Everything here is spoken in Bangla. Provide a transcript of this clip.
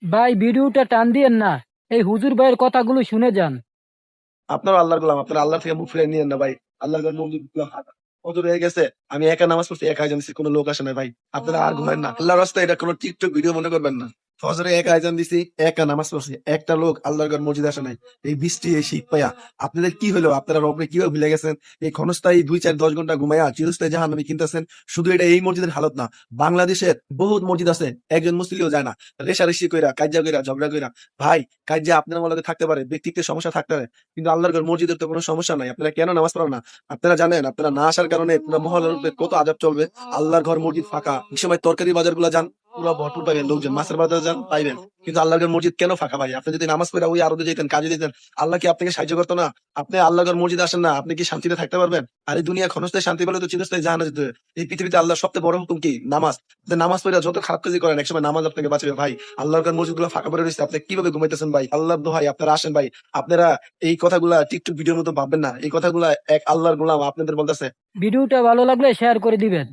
ভাই ভিডিওটা টান দিয়েন না, এই হুজুর ভাইয়ের কথাগুলো শুনে যান। আপনারা আল্লাহর গোলাম, আপনারা আল্লাহ থেকে মুখ ফিরে নিয়েন না ভাই। আল্লাহর ঘর মসজিদ গুলো অজর হয়ে গেছে, আমি একা নামাজ পড়ছি, একা আজান দিছি, কোনো লোক আসে না ভাই। আপনারা আর ঘুমেন না, আল্লাহর রাস্তায় এটা কোনো টিকটক ভিডিও মনে করবেন না। ফজরে একা আজান দিছি, একা নামাজ পড়ছি, একটা লোক আল্লাহর ঘর মসজিদ আসে নাই। এই বৃষ্টি, এই শীত পাইয়া আপনাদের কি হলো? আপনারা রবরে কিভাবে ভুলে গেছেন? এই ক্ষণস্থায়ী 2 4 10 ঘন্টা ঘুমাইয়া চিরস্থায়ী জাহান্নামী কিনতেছেন। শুধু এটা এই মসজিদের হালত না, বাংলাদেশের বহুত মসজিদ আছে, একজন মুসলিমও যায় না। রেশারেশি কইরা, কাজ্জা কইরা, ঝগড়া কইরা। ভাই, কাজ্জা আপনার মধ্যে থাকতে পারে, ব্যক্তিত্বের সমস্যা থাকতে পারে, কিন্তু আল্লাহর ঘর মসজিদের তো কোনো সমস্যা নাই। আপনারা কেন নামাজ পড়েন না? আপনারা জানেন, আপনারা না আসার কারণে পুরো মহল্লার উপরে কত আযাব চলবে। আল্লাহর ঘর মসজিদ ফাঁকা। এই সময় তরকারি বাজার গুলা যান, পুরো ভরপুর পাবেন লোকজন। মাছের বাজার যান, পাইবেন। কিন্তু আল্লাহর ঘর মসজিদ কেন ফাঁকা ভাই? আপনি যদি নামাজ পড়ে ওই আরবে যেতেন, কাজে দিতেন, আল্লাহ কি আপনাকে সাহায্য করতো না? আপনি আল্লাহর ঘর মসজিদ আসেন না, আপনি কি শান্তিতে থাকতে পারবেন? আর এই দুনিয়া ক্ষণস্থায়ী শান্তি পেলে তো চিরস্থায়ী জাহান্নামে যেতে হবে। এই পৃথিবীতে আল্লাহর সবচেয়ে বড় হুকুম কি? নামাজ। আপনি নামাজ পড়ে যত খারাপ কাজই করেন, একসময় নামাজ আপনাকে বাঁচাবে ভাই। আল্লাহর ঘর মসজিদ গুলো ফাঁকা পড়ে রয়েছে, আপনি কিভাবে ঘুমাইতেছেন ভাই? আল্লাহর দোহাই, আপনারা আসেন ভাই। আপনারা এই কথাগুলা টিকটক ভিডিওর মতো ভাববেন না। এই কথাগুলা এক আল্লাহর গোলাম আপনাদের বলতেছে। ভিডিওটা ভালো লাগলে শেয়ার করে দিবেন।